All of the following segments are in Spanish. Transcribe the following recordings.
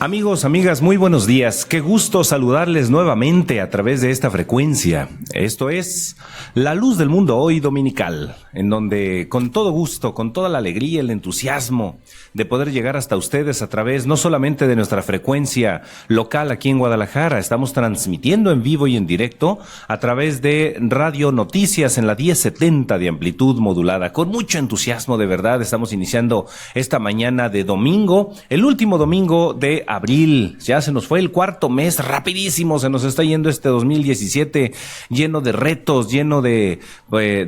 Amigos, amigas, muy buenos días. Qué gusto saludarles nuevamente a través de esta frecuencia. Esto es La Luz del Mundo Hoy Dominical, en donde con todo gusto, con toda la alegría, el entusiasmo de poder llegar hasta ustedes a través no solamente de nuestra frecuencia local aquí en Guadalajara, estamos transmitiendo en vivo y en directo a través de Radio Noticias en la 1070 de amplitud modulada. Con mucho entusiasmo, de verdad, estamos iniciando esta mañana de domingo, el último domingo de abril. Ya se nos fue el cuarto mes, rapidísimo se nos está yendo este 2017, lleno de retos, lleno de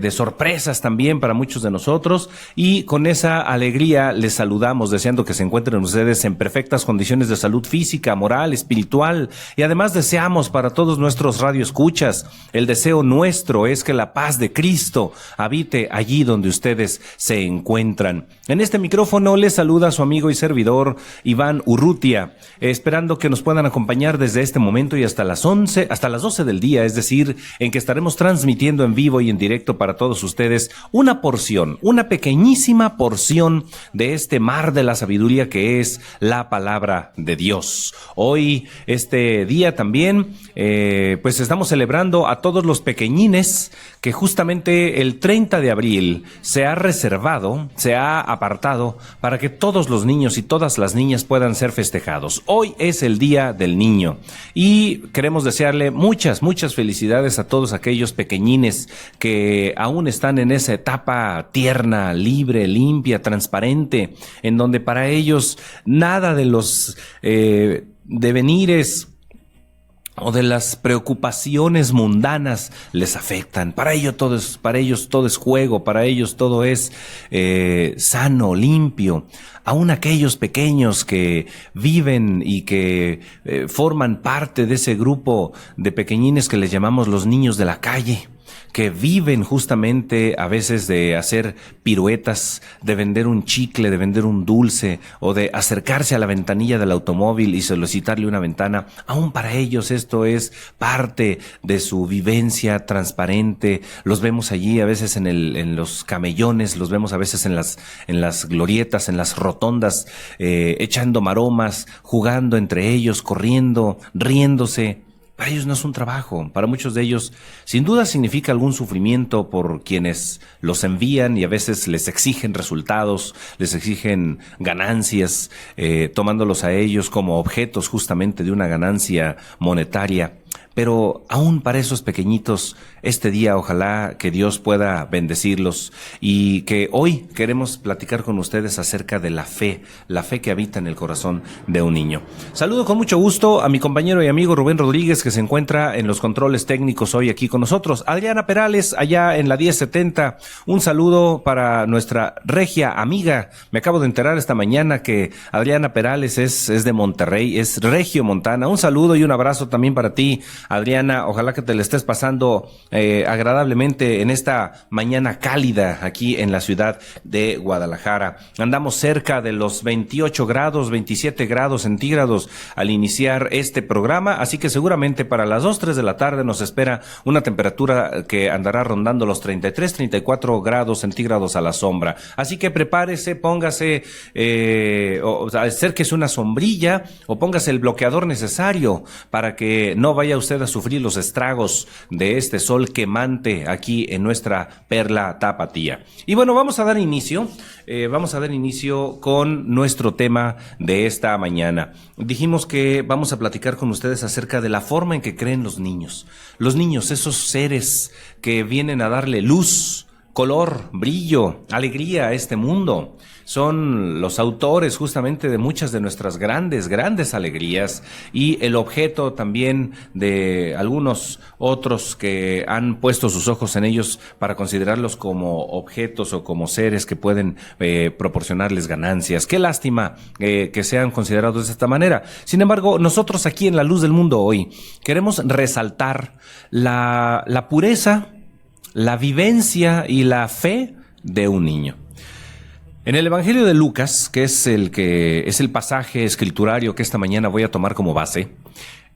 sorpresas también para muchos de nosotros, y con esa alegría les saludamos, deseando que se encuentren ustedes en perfectas condiciones de salud física, moral, espiritual, y además deseamos para todos nuestros radioescuchas, el deseo nuestro es que la paz de Cristo habite allí donde ustedes se encuentran. En este micrófono les saluda su amigo y servidor Iván Urrutia, esperando que nos puedan acompañar desde este momento y hasta las 12 del día, es decir, en que estaremos transmitiendo en vivo y en directo para todos ustedes una porción, una pequeñísima porción de este mar de la sabiduría que es la palabra de Dios. Hoy, este día también, pues estamos celebrando a todos los pequeñines que justamente el 30 de abril se ha reservado, se ha apartado para que todos los niños y todas las niñas puedan ser festejados. Hoy es el Día del Niño y queremos desearle muchas felicidades a todos aquellos pequeñines que aún están en esa etapa tierna, libre, limpia, transparente, en donde para ellos nada de los devenires o de las preocupaciones mundanas les afectan. Para ellos todo es juego, para ellos todo es sano, limpio. Aún aquellos pequeños que viven y que forman parte de ese grupo de pequeñines que les llamamos los niños de la calle, que viven justamente a veces de hacer piruetas, de vender un chicle, de vender un dulce o de acercarse a la ventanilla del automóvil y solicitarle una ventana. Aún para ellos esto es parte de su vivencia transparente. Los vemos allí a veces en los camellones, los vemos a veces en las glorietas, en las rotondas, echando maromas, jugando entre ellos, corriendo, riéndose. Para ellos no es un trabajo, para muchos de ellos sin duda significa algún sufrimiento por quienes los envían y a veces les exigen resultados, les exigen ganancias, tomándolos a ellos como objetos justamente de una ganancia monetaria. Pero aún para esos pequeñitos, este día ojalá que Dios pueda bendecirlos y que hoy queremos platicar con ustedes acerca de la fe que habita en el corazón de un niño. Saludo con mucho gusto a mi compañero y amigo Rubén Rodríguez, que se encuentra en los controles técnicos hoy aquí con nosotros. Adriana Perales, allá en la 1070, un saludo para nuestra regia amiga. Me acabo de enterar esta mañana que Adriana Perales es de Monterrey, es regiomontana. Un saludo y un abrazo también para ti, Adriana, ojalá que te le estés pasando agradablemente en esta mañana cálida aquí en la ciudad de Guadalajara. Andamos cerca de los 28 grados, 27 grados centígrados al iniciar este programa, así que seguramente para las 2, 3 de la tarde nos espera una temperatura que andará rondando los 33, 34 grados centígrados a la sombra. Así que prepárese, póngase, acérquese una sombrilla o póngase el bloqueador necesario para que no vaya usted a sufrir los estragos de este sol quemante aquí en nuestra perla tapatía. Y bueno, vamos a dar inicio con nuestro tema de esta mañana. Dijimos que vamos a platicar con ustedes acerca de la forma en que creen los niños. Los niños, esos seres que vienen a darle luz, color, brillo, alegría a este mundo. Son los autores justamente de muchas de nuestras grandes alegrías y el objeto también de algunos otros que han puesto sus ojos en ellos para considerarlos como objetos o como seres que pueden proporcionarles ganancias. Qué lástima que sean considerados de esta manera. Sin embargo, nosotros aquí en La Luz del Mundo Hoy queremos resaltar la pureza, la vivencia y la fe de un niño. En el Evangelio de Lucas, que es el pasaje escriturario que esta mañana voy a tomar como base,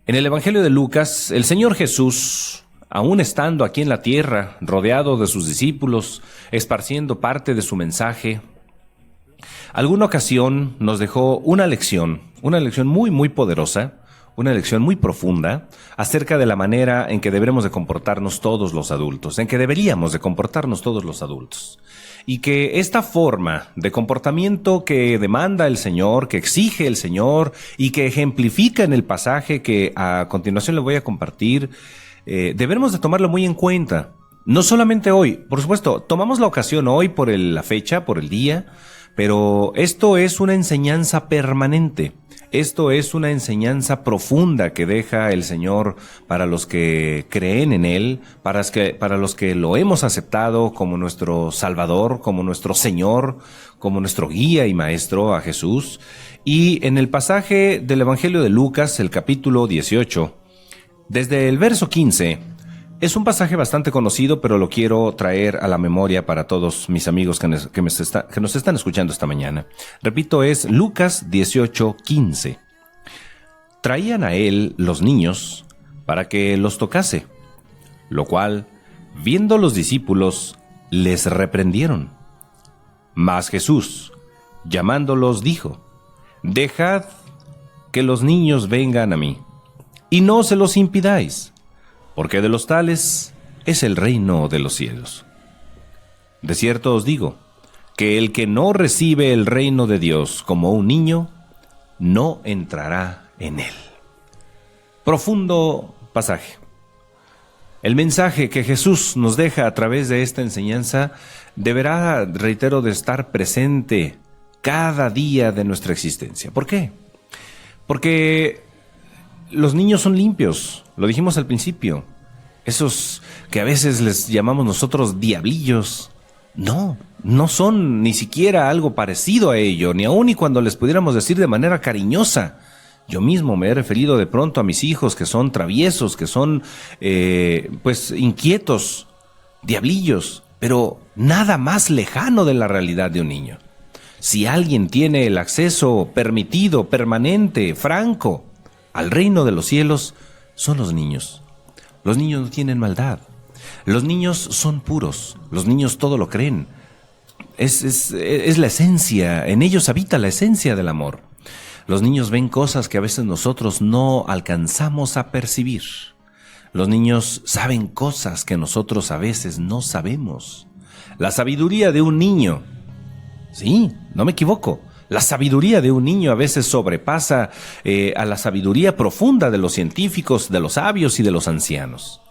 en el Evangelio de Lucas, el Señor Jesús, aún estando aquí en la tierra, rodeado de sus discípulos, esparciendo parte de su mensaje, alguna ocasión nos dejó una lección una lección muy, muy poderosa, una lección muy profunda acerca de la manera en que deberemos de comportarnos todos los adultos, en que deberíamos de comportarnos todos los adultos. Y que esta forma de comportamiento que demanda el Señor, que exige el Señor y que ejemplifica en el pasaje que a continuación le voy a compartir, debemos de tomarlo muy en cuenta. No solamente hoy, por supuesto, tomamos la ocasión hoy por la fecha, por el día, pero esto es una enseñanza permanente. Esto es una enseñanza profunda que deja el Señor para los que creen en Él, para los que lo hemos aceptado como nuestro Salvador, como nuestro Señor, como nuestro guía y maestro a Jesús. Y en el pasaje del Evangelio de Lucas, el capítulo 18, desde el verso 15, es un pasaje bastante conocido, pero lo quiero traer a la memoria para todos mis amigos que nos están escuchando esta mañana. Repito, es Lucas 18:15. Traían a él los niños para que los tocase, lo cual, viendo los discípulos, les reprendieron. Mas Jesús, llamándolos, dijo: Dejad que los niños vengan a mí, y no se los impidáis, porque de los tales es el reino de los cielos. De cierto os digo, que el que no recibe el reino de Dios como un niño, no entrará en él. Profundo pasaje. El mensaje que Jesús nos deja a través de esta enseñanza deberá, reitero, de estar presente cada día de nuestra existencia. ¿Por qué? Porque los niños son limpios, lo dijimos al principio. Esos que a veces les llamamos nosotros diablillos, no son ni siquiera algo parecido a ello, ni aun y cuando les pudiéramos decir de manera cariñosa. Yo mismo me he referido de pronto a mis hijos que son traviesos, que son inquietos, diablillos, pero nada más lejano de la realidad de un niño. Si alguien tiene el acceso permitido, permanente, franco al reino de los cielos, son los niños. Los niños no tienen maldad. Los niños son puros. Los niños todo lo creen. Es la esencia. En ellos habita la esencia del amor. Los niños ven cosas que a veces nosotros no alcanzamos a percibir. Los niños saben cosas que nosotros a veces no sabemos. La sabiduría de un niño, sí, no me equivoco, la sabiduría de un niño a veces sobrepasa a la sabiduría profunda de los científicos, de los sabios y de los ancianos.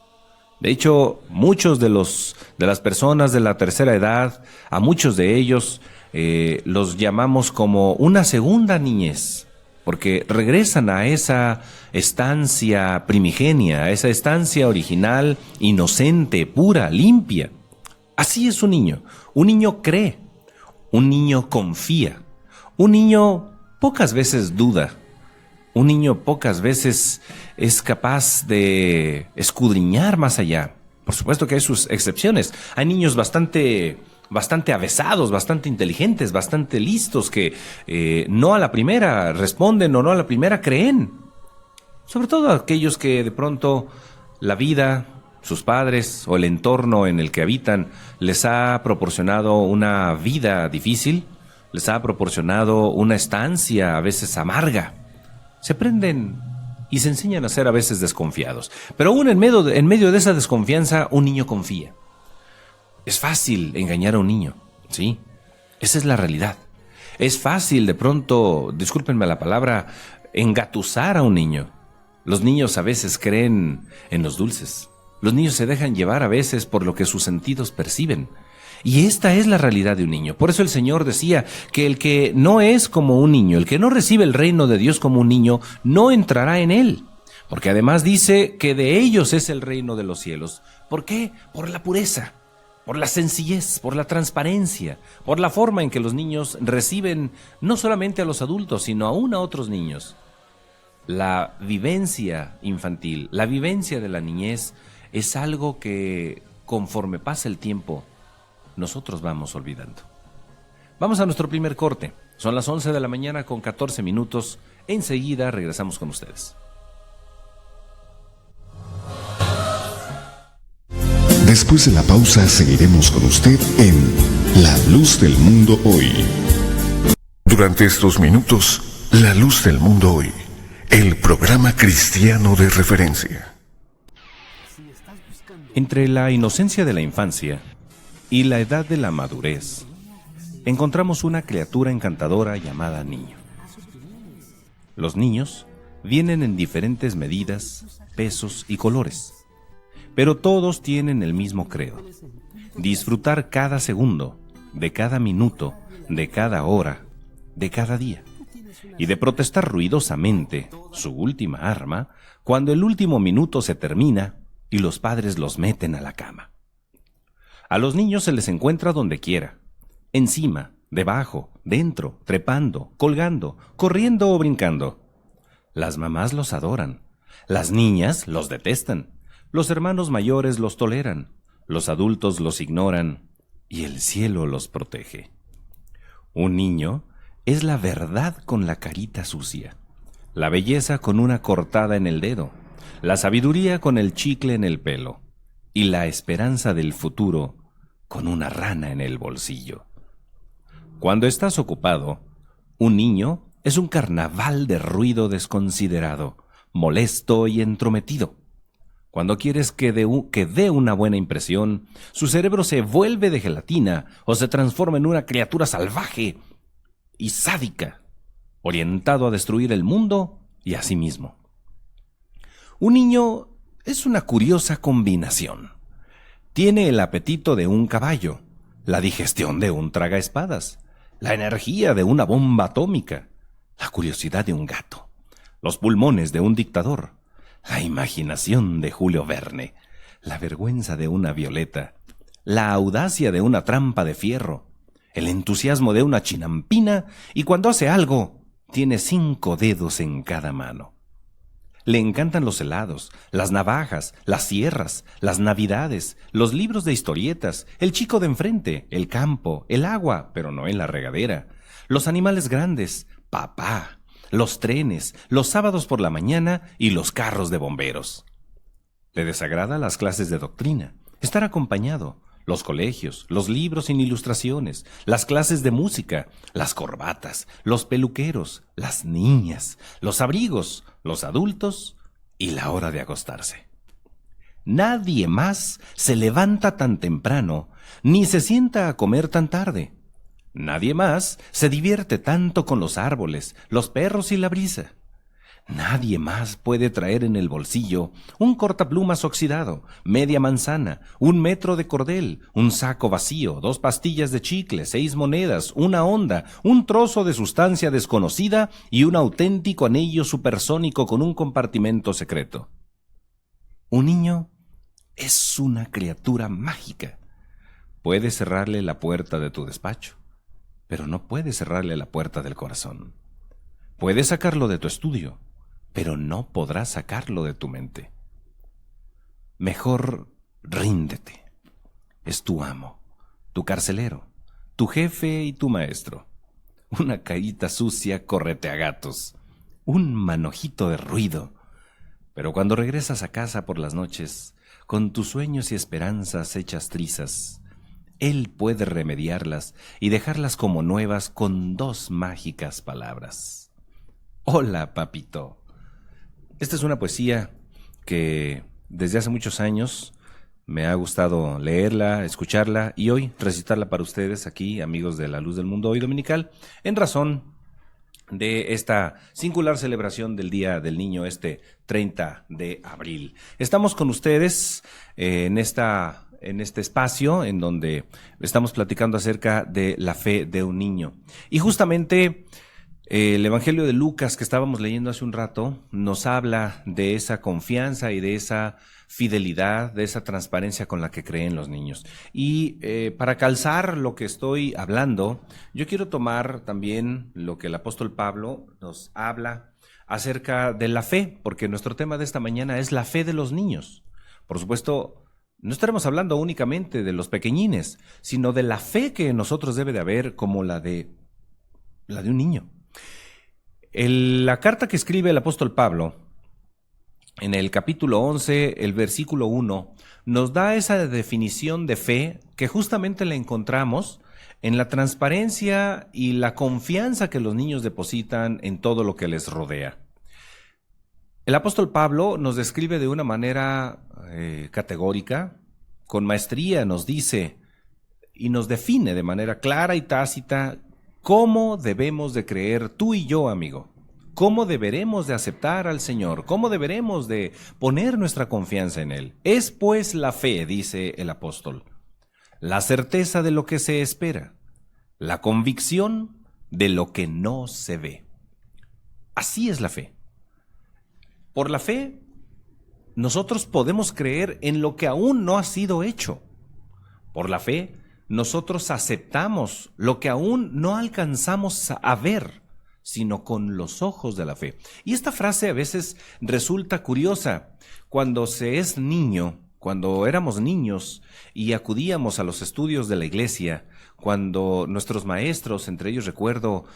De hecho, muchos de las personas de la tercera edad, a muchos de ellos los llamamos como una segunda niñez, porque regresan a esa estancia primigenia, a esa estancia original, inocente, pura, limpia. Así es un niño cree, un niño confía. Un niño pocas veces duda, un niño pocas veces es capaz de escudriñar más allá. Por supuesto que hay sus excepciones. Hay niños bastante avesados, bastante inteligentes, bastante listos que no a la primera responden o no a la primera creen. Sobre todo aquellos que de pronto la vida, sus padres o el entorno en el que habitan les ha proporcionado una vida difícil, les ha proporcionado una estancia a veces amarga. Se aprenden y se enseñan a ser a veces desconfiados. Pero aún en medio de esa desconfianza, un niño confía. Es fácil engañar a un niño, ¿sí? Esa es la realidad. Es fácil de pronto, discúlpenme la palabra, engatusar a un niño. Los niños a veces creen en los dulces. Los niños se dejan llevar a veces por lo que sus sentidos perciben. Y esta es la realidad de un niño. Por eso el Señor decía que el que no es como un niño, el que no recibe el reino de Dios como un niño, no entrará en él. Porque además dice que de ellos es el reino de los cielos. ¿Por qué? Por la pureza, por la sencillez, por la transparencia, por la forma en que los niños reciben no solamente a los adultos, sino aún a otros niños. La vivencia infantil, la vivencia de la niñez es algo que conforme pasa el tiempo, nosotros vamos olvidando. Vamos a nuestro primer corte. Son las 11 de la mañana con 14 minutos. Enseguida regresamos con ustedes. Después de la pausa seguiremos con usted en La Luz del Mundo Hoy. Durante estos minutos La luz del mundo hoy, el programa cristiano de referencia. Entre la inocencia de la infancia y la edad de la madurez, encontramos una criatura encantadora llamada niño. Los niños vienen en diferentes medidas, pesos y colores, pero todos tienen el mismo credo: disfrutar cada segundo, de cada minuto, de cada hora, de cada día, y de protestar ruidosamente, su última arma, cuando el último minuto se termina y los padres los meten a la cama. A los niños se les encuentra donde quiera: encima, debajo, dentro, trepando, colgando, corriendo o brincando. Las mamás los adoran, las niñas los detestan, los hermanos mayores los toleran, los adultos los ignoran y el cielo los protege. Un niño es la verdad con la carita sucia, la belleza con una cortada en el dedo, la sabiduría con el chicle en el pelo y la esperanza del futuro con una rana en el bolsillo. Cuando estás ocupado, un niño es un carnaval de ruido desconsiderado, molesto y entrometido. Cuando quieres que dé una buena impresión, su cerebro se vuelve de gelatina o se transforma en una criatura salvaje y sádica, orientado a destruir el mundo y a sí mismo. Un niño es una curiosa combinación. Tiene el apetito de un caballo, la digestión de un tragaespadas, la energía de una bomba atómica, la curiosidad de un gato, los pulmones de un dictador, la imaginación de Julio Verne, la vergüenza de una Violeta, la audacia de una trampa de fierro, el entusiasmo de una chinampina, y cuando hace algo, tiene 5 dedos en cada mano. Le encantan los helados, las navajas, las sierras, las navidades, los libros de historietas, el chico de enfrente, el campo, el agua, pero no en la regadera, los animales grandes, papá, los trenes, los sábados por la mañana y los carros de bomberos. Le desagrada las clases de doctrina, estar acompañado, los colegios, los libros sin ilustraciones, las clases de música, las corbatas, los peluqueros, las niñas, los abrigos, los adultos y la hora de acostarse. Nadie más se levanta tan temprano, ni se sienta a comer tan tarde. Nadie más se divierte tanto con los árboles, los perros y la brisa. Nadie más puede traer en el bolsillo un cortaplumas oxidado, media manzana, 1 metro de cordel, un saco vacío, 2 pastillas de chicle, 6 monedas, una onda, un trozo de sustancia desconocida y un auténtico anillo supersónico con un compartimento secreto. Un niño es una criatura mágica. Puedes cerrarle la puerta de tu despacho, pero no puedes cerrarle la puerta del corazón. Puedes sacarlo de tu estudio, pero no podrás sacarlo de tu mente. Mejor ríndete. Es tu amo, tu carcelero, tu jefe y tu maestro. Una carita sucia correteagatos, un manojito de ruido. Pero cuando regresas a casa por las noches, con tus sueños y esperanzas hechas trizas, él puede remediarlas y dejarlas como nuevas con 2 mágicas palabras. Hola, papito. Esta es una poesía que desde hace muchos años me ha gustado leerla, escucharla y hoy recitarla para ustedes aquí, amigos de La Luz del Mundo Hoy Dominical, en razón de esta singular celebración del Día del Niño, este 30 de abril. Estamos con ustedes en este espacio en donde estamos platicando acerca de la fe de un niño. Y justamente el Evangelio de Lucas que estábamos leyendo hace un rato nos habla de esa confianza y de esa fidelidad, de esa transparencia con la que creen los niños. Y para calzar lo que estoy hablando, yo quiero tomar también lo que el apóstol Pablo nos habla acerca de la fe, porque nuestro tema de esta mañana es la fe de los niños. Por supuesto, no estaremos hablando únicamente de los pequeñines, sino de la fe que en nosotros debe de haber como la de un niño. La carta que escribe el apóstol Pablo, en el capítulo 11, el versículo 1, nos da esa definición de fe que justamente la encontramos en la transparencia y la confianza que los niños depositan en todo lo que les rodea. El apóstol Pablo nos describe de una manera categórica, con maestría nos dice y nos define de manera clara y tácita cómo debemos de creer tú y yo, amigo. ¿Cómo deberemos de aceptar al Señor? ¿Cómo deberemos de poner nuestra confianza en Él? Es pues la fe, dice el apóstol, la certeza de lo que se espera, la convicción de lo que no se ve. Así es la fe. Por la fe, nosotros podemos creer en lo que aún no ha sido hecho. Por la fe, nosotros aceptamos lo que aún no alcanzamos a ver, sino con los ojos de la fe. Y esta frase a veces resulta curiosa. Cuando se es niño, cuando éramos niños y acudíamos a los estudios de la iglesia, cuando nuestros maestros, entre ellos recuerdo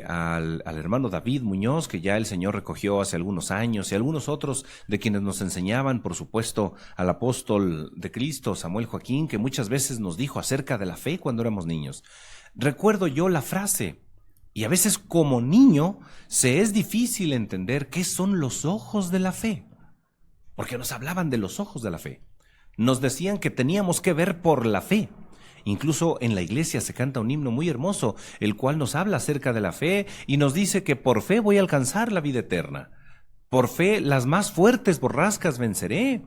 al hermano David Muñoz, que ya el Señor recogió hace algunos años, y algunos otros de quienes nos enseñaban, por supuesto, al apóstol de Cristo, Samuel Joaquín, que muchas veces nos dijo acerca de la fe cuando éramos niños. Recuerdo yo la frase, y a veces como niño se es difícil entender qué son los ojos de la fe, porque nos hablaban de los ojos de la fe. Nos decían que teníamos que ver por la fe. Incluso en la iglesia se canta un himno muy hermoso, el cual nos habla acerca de la fe y nos dice que por fe voy a alcanzar la vida eterna. Por fe las más fuertes borrascas venceré.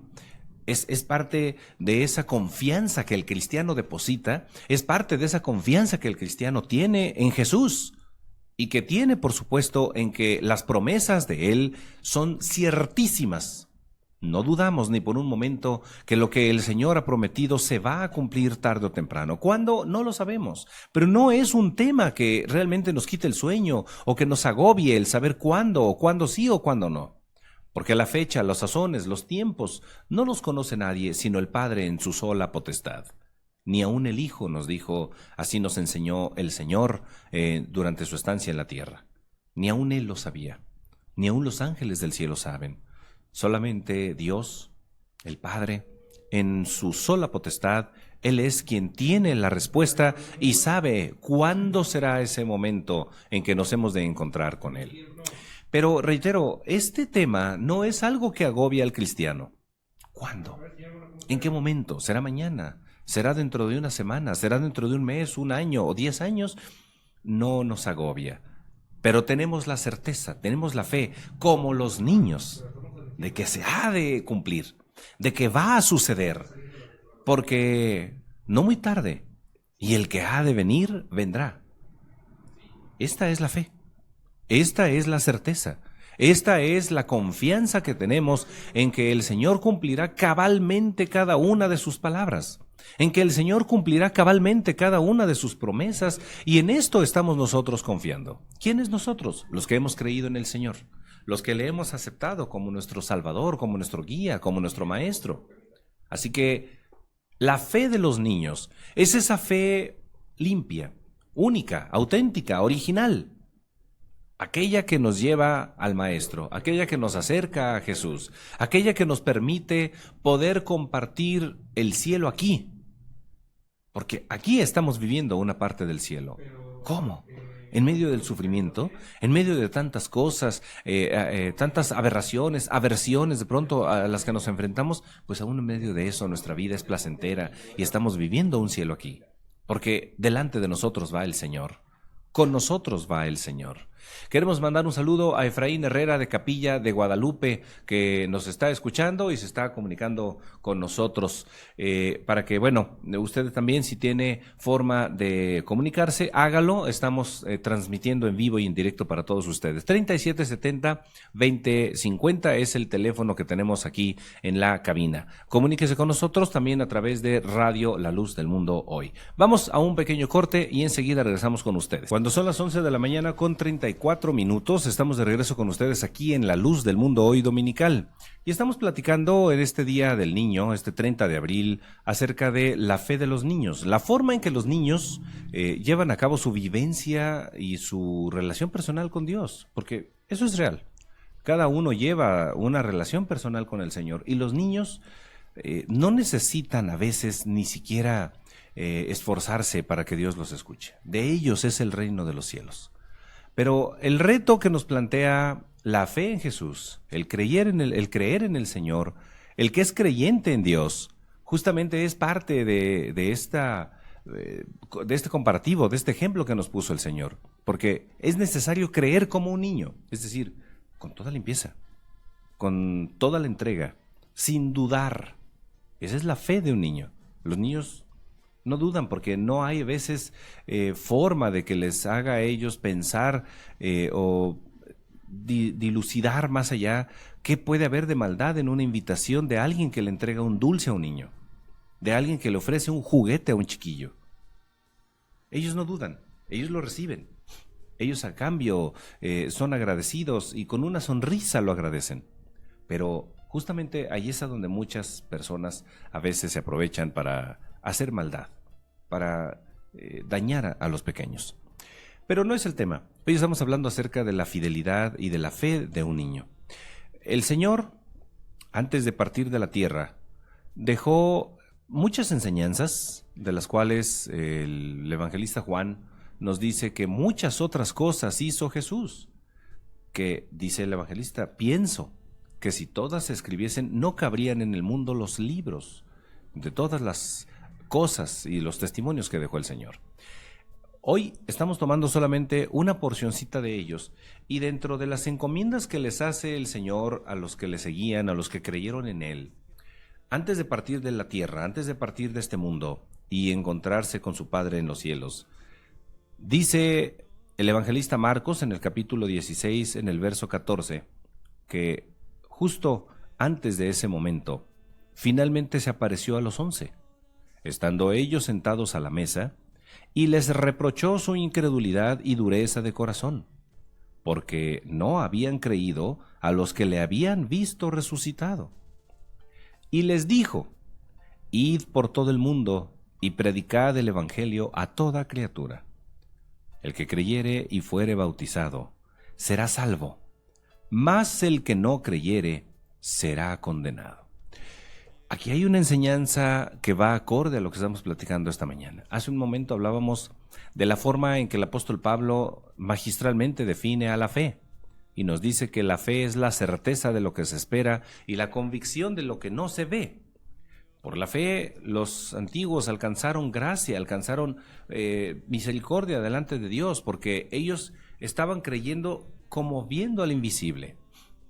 Es parte de esa confianza que el cristiano deposita, es parte de esa confianza que el cristiano tiene en Jesús y que tiene, por supuesto, en que las promesas de Él son ciertísimas. No dudamos ni por un momento que lo que el Señor ha prometido se va a cumplir tarde o temprano. ¿Cuándo? No lo sabemos, pero no es un tema que realmente nos quite el sueño o que nos agobie el saber cuándo, o cuándo sí o cuándo no. Porque la fecha, los sazones, los tiempos, no los conoce nadie sino el Padre en su sola potestad. Ni aun el Hijo nos dijo, así nos enseñó el Señor durante su estancia en la tierra. Ni aun Él lo sabía, ni aun los ángeles del cielo saben. Solamente Dios, el Padre, en su sola potestad, Él es quien tiene la respuesta y sabe cuándo será ese momento en que nos hemos de encontrar con Él. Pero reitero, este tema no es algo que agobia al cristiano. ¿Cuándo? ¿En qué momento? ¿Será mañana? ¿Será dentro de una semana? ¿Será dentro de un mes, un año o 10 años? No nos agobia. Pero tenemos la certeza, tenemos la fe, como los niños, de que se ha de cumplir, de que va a suceder, porque no muy tarde, y el que ha de venir, vendrá. Esta es la fe, esta es la certeza, esta es la confianza que tenemos en que el Señor cumplirá cabalmente cada una de sus palabras, en que el Señor cumplirá cabalmente cada una de sus promesas, y en esto estamos nosotros confiando. ¿Quiénes nosotros? Los que hemos creído en el Señor, los que le hemos aceptado como nuestro Salvador, como nuestro guía, como nuestro Maestro. Así que la fe de los niños es esa fe limpia, única, auténtica, original. Aquella que nos lleva al Maestro, aquella que nos acerca a Jesús, aquella que nos permite poder compartir el cielo aquí. Porque aquí estamos viviendo una parte del cielo. ¿Cómo? En medio del sufrimiento, en medio de tantas cosas, tantas aberraciones, aversiones de pronto a las que nos enfrentamos, pues aún en medio de eso nuestra vida es placentera y estamos viviendo un cielo aquí. Porque delante de nosotros va el Señor, con nosotros va el Señor. Queremos mandar un saludo a Efraín Herrera de Capilla de Guadalupe, que nos está escuchando y se está comunicando con nosotros, para que, bueno, usted también, si tiene forma de comunicarse, hágalo. Estamos transmitiendo en vivo y en directo para todos ustedes. 3770-2050 es el teléfono que tenemos aquí en la cabina. Comuníquese con nosotros también a través de Radio La Luz del Mundo Hoy. Vamos a un pequeño corte y enseguida regresamos con ustedes. Cuando son las 11 de la mañana con 34 minutos, estamos de regreso con ustedes aquí en La Luz del Mundo Hoy Dominical. Y estamos platicando en este Día del Niño, este 30 de abril, acerca de la fe de los niños, la forma en que los niños llevan a cabo su vivencia y su relación personal con Dios, porque eso es real. Cada uno lleva una relación personal con el Señor y los niños no necesitan a veces ni siquiera esforzarse para que Dios los escuche. De ellos es el reino de los cielos. Pero el reto que nos plantea la fe en Jesús, el creer en el Señor, el que es creyente en Dios, justamente es parte de este comparativo, de este ejemplo que nos puso el Señor. Porque es necesario creer como un niño, es decir, con toda limpieza, con toda la entrega, sin dudar. Esa es la fe de un niño. Los niños no dudan porque no hay a veces forma de que les haga a ellos pensar o dilucidar más allá qué puede haber de maldad en una invitación de alguien que le entrega un dulce a un niño, de alguien que le ofrece un juguete a un chiquillo. Ellos no dudan, ellos lo reciben. Ellos a cambio son agradecidos y con una sonrisa lo agradecen. Pero justamente ahí es a donde muchas personas a veces se aprovechan para hacer maldad, para dañar a los pequeños. Pero no es el tema. Hoy estamos hablando acerca de la fidelidad y de la fe de un niño. El Señor, antes de partir de la tierra, dejó muchas enseñanzas, de las cuales el evangelista Juan nos dice que muchas otras cosas hizo Jesús, que, dice el evangelista, pienso que si todas se escribiesen no cabrían en el mundo los libros de todas las cosas y los testimonios que dejó el Señor. Hoy estamos tomando solamente una porcioncita de ellos, y dentro de las encomiendas que les hace el Señor a los que le seguían, a los que creyeron en Él, antes de partir de la tierra, antes de partir de este mundo y encontrarse con su Padre en los cielos, dice el evangelista Marcos en el capítulo 16, en el verso 14, que justo antes de ese momento, finalmente se apareció a los 11, estando ellos sentados a la mesa, y les reprochó su incredulidad y dureza de corazón, porque no habían creído a los que le habían visto resucitado. Y les dijo: id por todo el mundo y predicad el evangelio a toda criatura. El que creyere y fuere bautizado será salvo, mas el que no creyere será condenado. Aquí hay una enseñanza que va acorde a lo que estamos platicando esta mañana. Hace un momento hablábamos de la forma en que el apóstol Pablo magistralmente define a la fe, y nos dice que la fe es la certeza de lo que se espera y la convicción de lo que no se ve. Por la fe los antiguos alcanzaron gracia, alcanzaron misericordia delante de Dios, porque ellos estaban creyendo como viendo al invisible.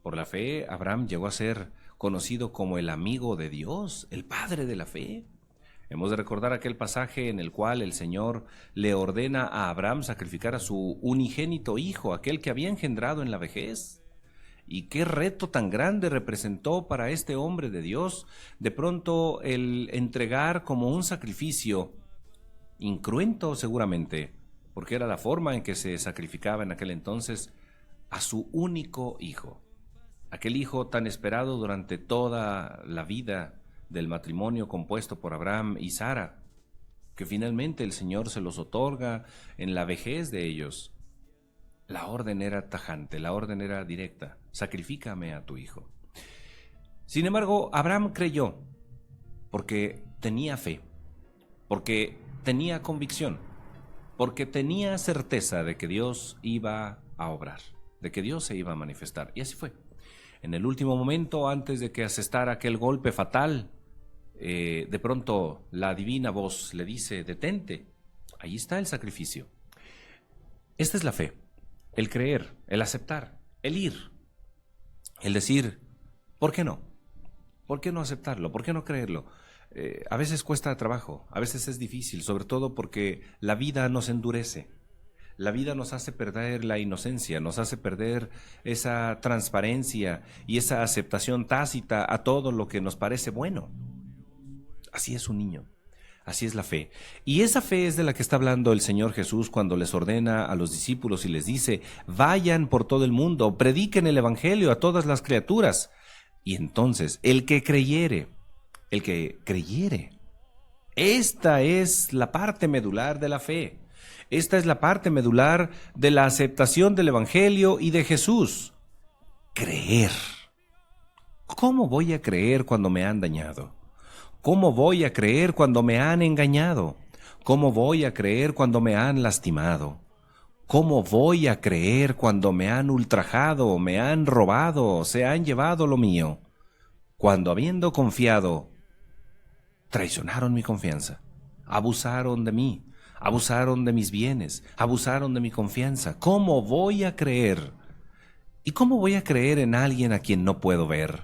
Por la fe Abraham llegó a ser conocido como el amigo de Dios, el padre de la fe. Hemos de recordar aquel pasaje en el cual el Señor le ordena a Abraham sacrificar a su unigénito hijo, aquel que había engendrado en la vejez. Y qué reto tan grande representó para este hombre de Dios, de pronto el entregar como un sacrificio, incruento seguramente, porque era la forma en que se sacrificaba en aquel entonces, a su único hijo. Aquel hijo tan esperado durante toda la vida del matrimonio compuesto por Abraham y Sara, que finalmente el Señor se los otorga en la vejez de ellos. La orden era tajante, la orden era directa: sacrifícame a tu hijo. Sin embargo, Abraham creyó porque tenía fe, porque tenía convicción, porque tenía certeza de que Dios iba a obrar, de que Dios se iba a manifestar. Y así fue. En el último momento, antes de que asestara aquel golpe fatal, de pronto la divina voz le dice: detente, ahí está el sacrificio. Esta es la fe, el creer, el aceptar, el ir, el decir: ¿por qué no? ¿Por qué no aceptarlo? ¿Por qué no creerlo? A veces cuesta trabajo, a veces es difícil, sobre todo porque la vida nos endurece. La vida nos hace perder la inocencia, nos hace perder esa transparencia y esa aceptación tácita a todo lo que nos parece bueno. Así es un niño, así es la fe. Y esa fe es de la que está hablando el Señor Jesús cuando les ordena a los discípulos y les dice: vayan por todo el mundo, prediquen el evangelio a todas las criaturas. Y entonces, el que creyere, esta es la parte medular de la fe. Esta es la parte medular de la aceptación del evangelio y de Jesús. Creer. ¿Cómo voy a creer cuando me han dañado? ¿Cómo voy a creer cuando me han engañado? ¿Cómo voy a creer cuando me han lastimado? ¿Cómo voy a creer cuando me han ultrajado, me han robado, se han llevado lo mío? Cuando habiendo confiado, traicionaron mi confianza, abusaron de mí, abusaron de mis bienes, abusaron de mi confianza. ¿Cómo voy a creer? ¿Y cómo voy a creer en alguien a quien no puedo ver?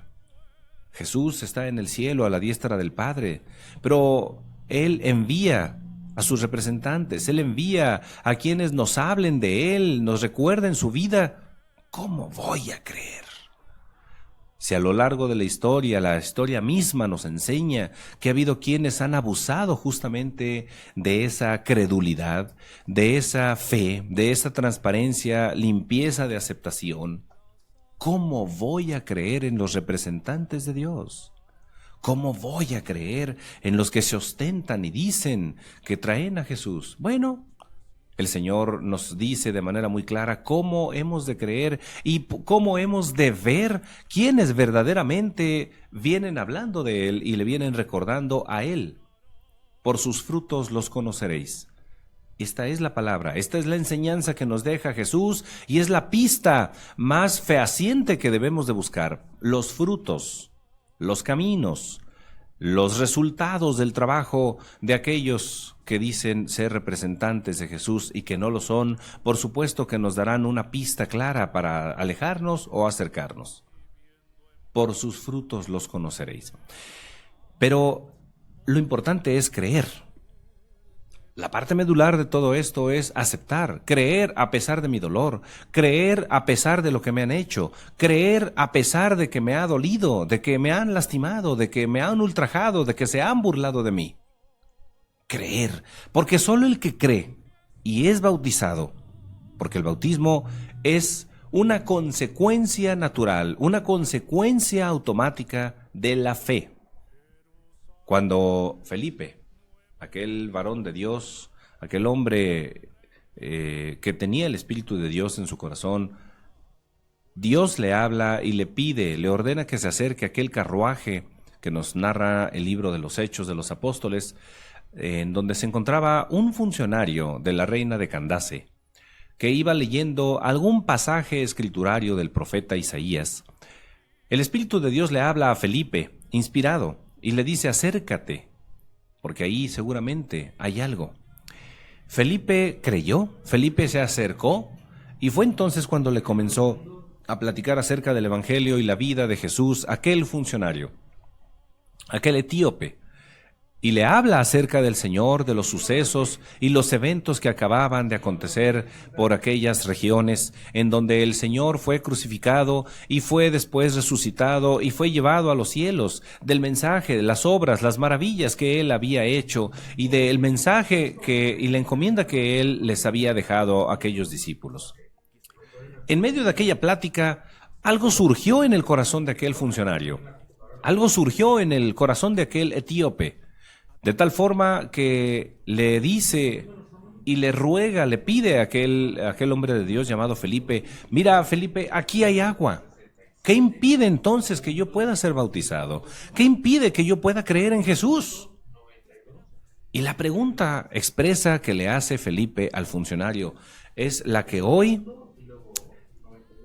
Jesús está en el cielo a la diestra del Padre, pero Él envía a sus representantes, Él envía a quienes nos hablen de Él, nos recuerden su vida. ¿Cómo voy a creer? Si a lo largo de la historia misma nos enseña que ha habido quienes han abusado justamente de esa credulidad, de esa fe, de esa transparencia, limpieza de aceptación, ¿cómo voy a creer en los representantes de Dios? ¿Cómo voy a creer en los que se ostentan y dicen que traen a Jesús? Bueno, el Señor nos dice de manera muy clara cómo hemos de creer y cómo hemos de ver quienes verdaderamente vienen hablando de Él y le vienen recordando a Él. Por sus frutos los conoceréis. Esta es la palabra, esta es la enseñanza que nos deja Jesús y es la pista más fehaciente que debemos de buscar. Los frutos, los caminos, los resultados del trabajo de aquellos que dicen ser representantes de Jesús y que no lo son, por supuesto que nos darán una pista clara para alejarnos o acercarnos. Por sus frutos los conoceréis. Pero lo importante es creer. La parte medular de todo esto es aceptar, creer a pesar de mi dolor, creer a pesar de lo que me han hecho, creer a pesar de que me ha dolido, de que me han lastimado, de que me han ultrajado, de que se han burlado de mí. Creer, porque solo el que cree y es bautizado, porque el bautismo es una consecuencia natural, una consecuencia automática de la fe. Cuando Felipe, aquel varón de Dios, aquel hombre que tenía el Espíritu de Dios en su corazón, Dios le habla y le pide, le ordena que se acerque a aquel carruaje que nos narra el libro de los Hechos de los Apóstoles, en donde se encontraba un funcionario de la reina de Candace, que iba leyendo algún pasaje escriturario del profeta Isaías. El Espíritu de Dios le habla a Felipe, inspirado, y le dice: acércate, porque ahí seguramente hay algo. Felipe creyó, Felipe se acercó, y fue entonces cuando le comenzó a platicar acerca del Evangelio y la vida de Jesús, aquel funcionario, aquel etíope, y le habla acerca del Señor, de los sucesos y los eventos que acababan de acontecer por aquellas regiones en donde el Señor fue crucificado y fue después resucitado y fue llevado a los cielos, del mensaje, de las obras, las maravillas que Él había hecho y del mensaje y la encomienda que Él les había dejado a aquellos discípulos. En medio de aquella plática, algo surgió en el corazón de aquel funcionario, algo surgió en el corazón de aquel etíope, de tal forma que le dice y le ruega, le pide a aquel hombre de Dios llamado Felipe: mira, Felipe, aquí hay agua. ¿Qué impide entonces que yo pueda ser bautizado? ¿Qué impide que yo pueda creer en Jesús? Y la pregunta expresa que le hace Felipe al funcionario es la que hoy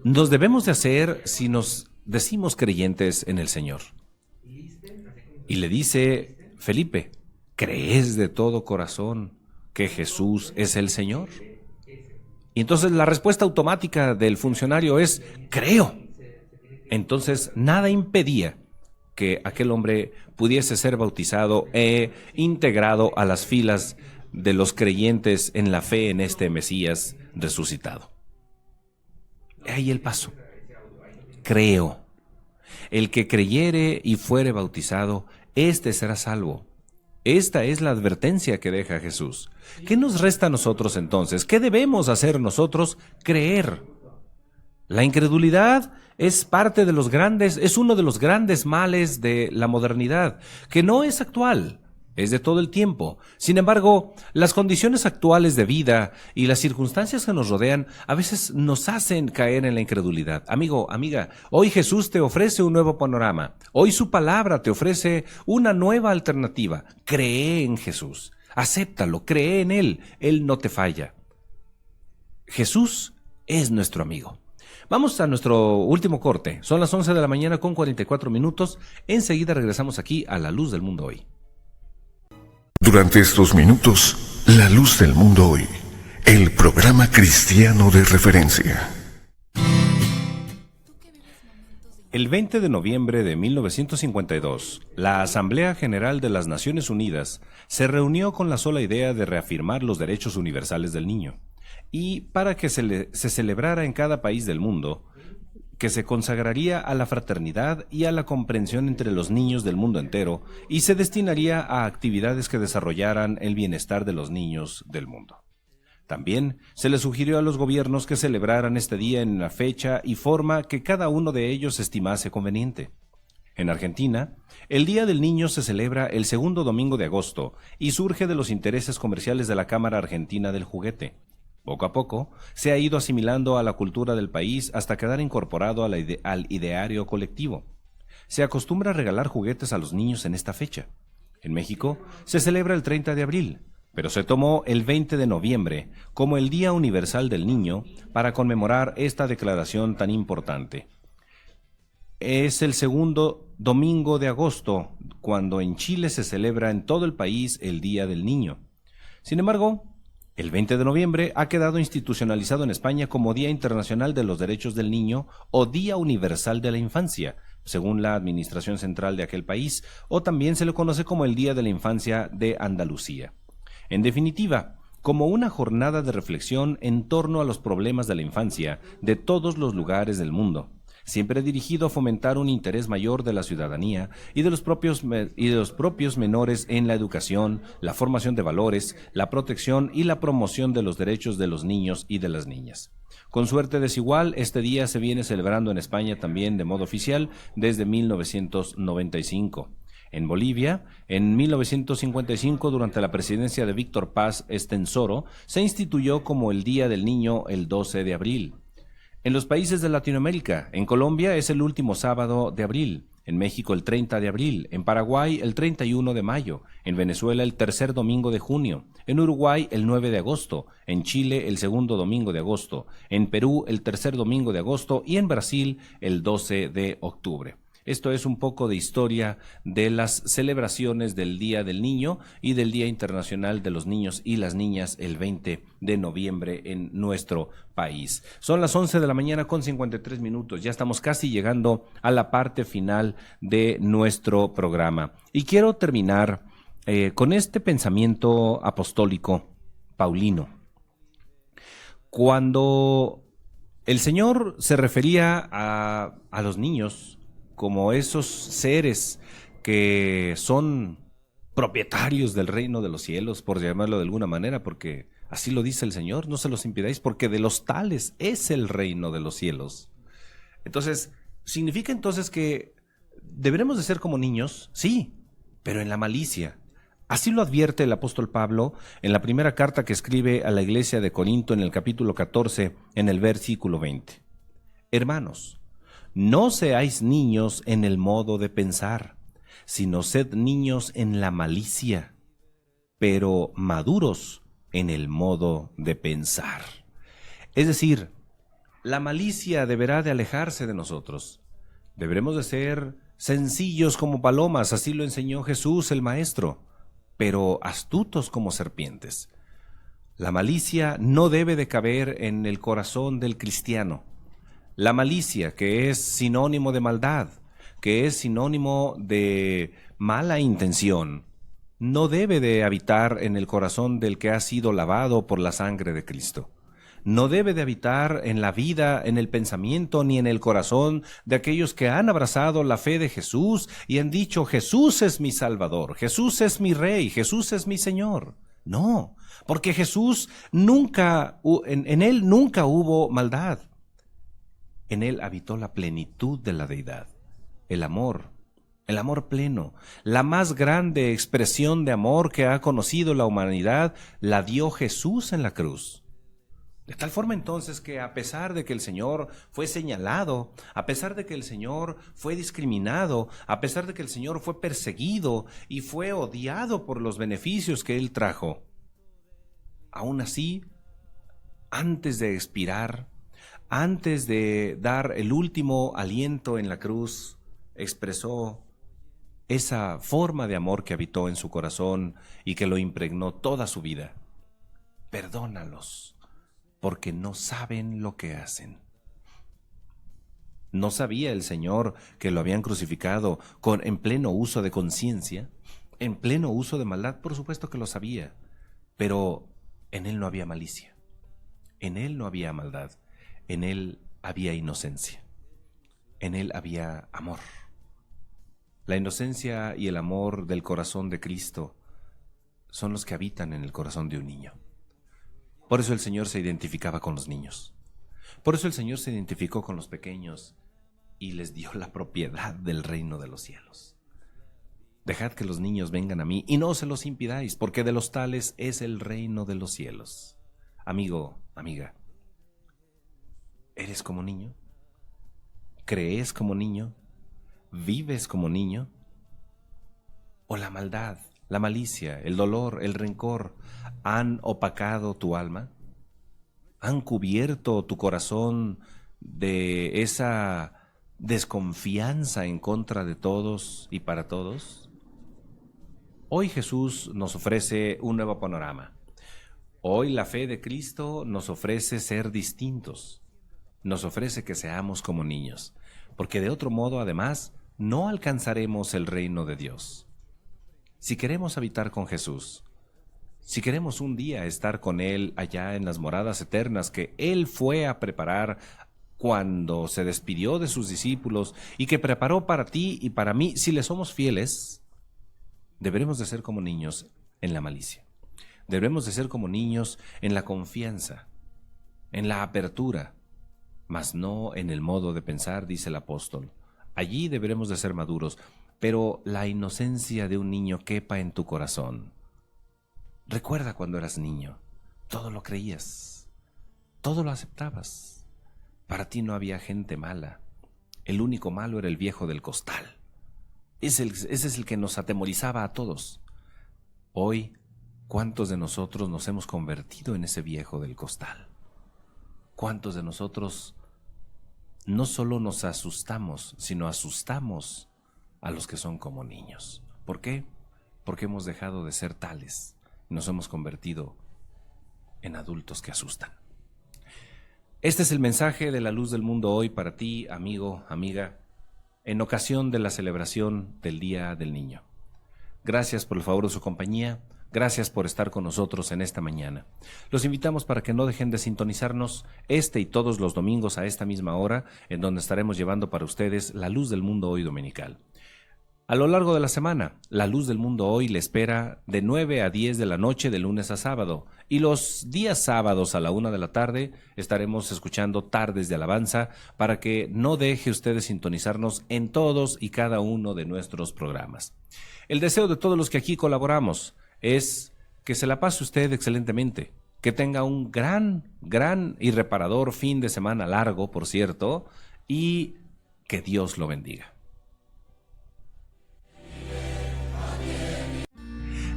nos debemos de hacer si nos decimos creyentes en el Señor. Y le dice: Felipe, ¿crees de todo corazón que Jesús es el Señor? Y entonces la respuesta automática del funcionario es: creo. Entonces nada impedía que aquel hombre pudiese ser bautizado e integrado a las filas de los creyentes en la fe en este Mesías resucitado. Ahí el paso. Creo. El que creyere y fuere bautizado, éste será salvo. Esta es la advertencia que deja Jesús. ¿Qué nos resta a nosotros entonces? ¿Qué debemos hacer nosotros? Creer. La incredulidad es uno de los grandes males de la modernidad, que no es actual, es de todo el tiempo. Sin embargo, las condiciones actuales de vida y las circunstancias que nos rodean a veces nos hacen caer en la incredulidad. Amigo, amiga, hoy Jesús te ofrece un nuevo panorama. Hoy su palabra te ofrece una nueva alternativa. Cree en Jesús. Acéptalo, cree en Él no te falla. Jesús es nuestro amigo. Vamos a nuestro último corte. Son las 11 de la mañana con 44 minutos. Enseguida regresamos aquí a La Luz del Mundo Hoy. Durante estos minutos, La Luz del Mundo Hoy, el programa cristiano de referencia. El 20 de noviembre de 1952, la Asamblea General de las Naciones Unidas se reunió con la sola idea de reafirmar los derechos universales del niño, y para que se celebrara en cada país del mundo, que se consagraría a la fraternidad y a la comprensión entre los niños del mundo entero, y se destinaría a actividades que desarrollaran el bienestar de los niños del mundo. También se le sugirió a los gobiernos que celebraran este día en la fecha y forma que cada uno de ellos estimase conveniente. En Argentina, el Día del Niño se celebra el segundo domingo de agosto y surge de los intereses comerciales de la Cámara Argentina del Juguete. Poco a poco, se ha ido asimilando a la cultura del país hasta quedar incorporado al ideario colectivo. Se acostumbra a regalar juguetes a los niños en esta fecha. En México, se celebra el 30 de abril, pero se tomó el 20 de noviembre como el Día Universal del Niño para conmemorar esta declaración tan importante. Es el segundo domingo de agosto, cuando en Chile se celebra en todo el país el Día del Niño. Sin embargo, el 20 de noviembre ha quedado institucionalizado en España como Día Internacional de los Derechos del Niño o Día Universal de la Infancia, según la administración central de aquel país, o también se le conoce como el Día de la Infancia de Andalucía. En definitiva, como una jornada de reflexión en torno a los problemas de la infancia de todos los lugares del mundo, siempre dirigido a fomentar un interés mayor de la ciudadanía y de los propios menores en la educación, la formación de valores, la protección y la promoción de los derechos de los niños y de las niñas. Con suerte desigual, este día se viene celebrando en España también de modo oficial desde 1995. En Bolivia, en 1955, durante la presidencia de Víctor Paz Estenssoro, se instituyó como el Día del Niño el 12 de abril. En los países de Latinoamérica, en Colombia es el último sábado de abril, en México el 30 de abril, en Paraguay el 31 de mayo, en Venezuela el tercer domingo de junio, en Uruguay el 9 de agosto, en Chile el segundo domingo de agosto, en Perú el tercer domingo de agosto y en Brasil el 12 de octubre. Esto es un poco de historia de las celebraciones del Día del Niño y del Día Internacional de los Niños y las Niñas el 20 de noviembre en nuestro país. Son las 11 de la mañana con 53 minutos. Ya estamos casi llegando a la parte final de nuestro programa. Y quiero terminar con este pensamiento apostólico paulino. Cuando el Señor se refería a los niños como esos seres que son propietarios del reino de los cielos, por llamarlo de alguna manera, porque así lo dice el Señor, no se los impidáis, porque de los tales es el reino de los cielos. Entonces, ¿significa entonces que deberemos de ser como niños? Sí, pero en la malicia. Así lo advierte el apóstol Pablo en la primera carta que escribe a la iglesia de Corinto en el capítulo 14, en el versículo 20. Hermanos, no seáis niños en el modo de pensar, sino sed niños en la malicia, pero maduros en el modo de pensar. Es decir, la malicia deberá de alejarse de nosotros. Deberemos de ser sencillos como palomas, así lo enseñó Jesús el Maestro, pero astutos como serpientes. La malicia no debe de caber en el corazón del cristiano. La malicia, que es sinónimo de maldad, que es sinónimo de mala intención, no debe de habitar en el corazón del que ha sido lavado por la sangre de Cristo. No debe de habitar en la vida, en el pensamiento, ni en el corazón de aquellos que han abrazado la fe de Jesús y han dicho, Jesús es mi Salvador, Jesús es mi Rey, Jesús es mi Señor. No, porque Jesús nunca, en Él nunca hubo maldad. En Él habitó la plenitud de la deidad, el amor pleno, la más grande expresión de amor que ha conocido la humanidad, la dio Jesús en la cruz. De tal forma entonces que a pesar de que el Señor fue señalado, a pesar de que el Señor fue discriminado, a pesar de que el Señor fue perseguido y fue odiado por los beneficios que Él trajo, aún así, antes de expirar, antes de dar el último aliento en la cruz, expresó esa forma de amor que habitó en su corazón y que lo impregnó toda su vida. Perdónalos, porque no saben lo que hacen. ¿No sabía el Señor que lo habían crucificado en pleno uso de conciencia, en pleno uso de maldad? Por supuesto que lo sabía, pero en Él no había malicia, en Él no había maldad, en Él había inocencia, en Él había amor. La inocencia y el amor del corazón de Cristo son los que habitan en el corazón de un niño. Por eso el Señor se identificaba con los niños. Por eso el Señor se identificó con los pequeños y les dio la propiedad del reino de los cielos. Dejad que los niños vengan a mí y no se los impidáis, porque de los tales es el reino de los cielos. Amigo, amiga, ¿eres como niño? ¿Crees como niño? ¿Vives como niño? ¿O la maldad, la malicia, el dolor, el rencor han opacado tu alma? ¿Han cubierto tu corazón de esa desconfianza en contra de todos y para todos? Hoy Jesús nos ofrece un nuevo panorama. Hoy la fe de Cristo nos ofrece ser distintos. Nos ofrece que seamos como niños, porque de otro modo, además, no alcanzaremos el reino de Dios. Si queremos habitar con Jesús, si queremos un día estar con Él allá en las moradas eternas que Él fue a preparar cuando se despidió de sus discípulos y que preparó para ti y para mí, si le somos fieles, deberemos de ser como niños en la malicia. Debemos de ser como niños en la confianza, en la apertura, mas no en el modo de pensar, dice el apóstol. Allí deberemos de ser maduros, pero la inocencia de un niño quepa en tu corazón. Recuerda cuando eras niño, todo lo creías, todo lo aceptabas. Para ti no había gente mala, el único malo era el viejo del costal. Ese es el que nos atemorizaba a todos. Hoy, ¿cuántos de nosotros nos hemos convertido en ese viejo del costal? ¿Cuántos de nosotros no solo nos asustamos, sino asustamos a los que son como niños? ¿Por qué? Porque hemos dejado de ser tales. Nos hemos convertido en adultos que asustan. Este es el mensaje de la luz del mundo hoy para ti, amigo, amiga, en ocasión de la celebración del Día del Niño. Gracias por el favor de su compañía. Gracias por estar con nosotros en esta mañana. Los invitamos para que no dejen de sintonizarnos este y todos los domingos a esta misma hora, en donde estaremos llevando para ustedes la luz del mundo hoy dominical. A lo largo de la semana, la luz del mundo hoy le espera de 9 a 10 de la noche de lunes a sábado, y los días sábados a la 1 de la tarde estaremos escuchando Tardes de Alabanza para que no deje usted de sintonizarnos en todos y cada uno de nuestros programas. El deseo de todos los que aquí colaboramos es que se la pase usted excelentemente, que tenga un gran y reparador fin de semana largo, por cierto, y que Dios lo bendiga.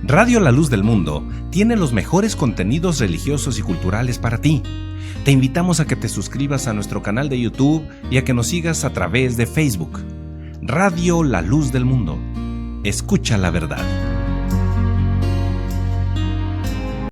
Radio La Luz del Mundo tiene los mejores contenidos religiosos y culturales para ti. Te invitamos a que te suscribas a nuestro canal de YouTube y a que nos sigas a través de Facebook. Radio La Luz del Mundo. Escucha la verdad.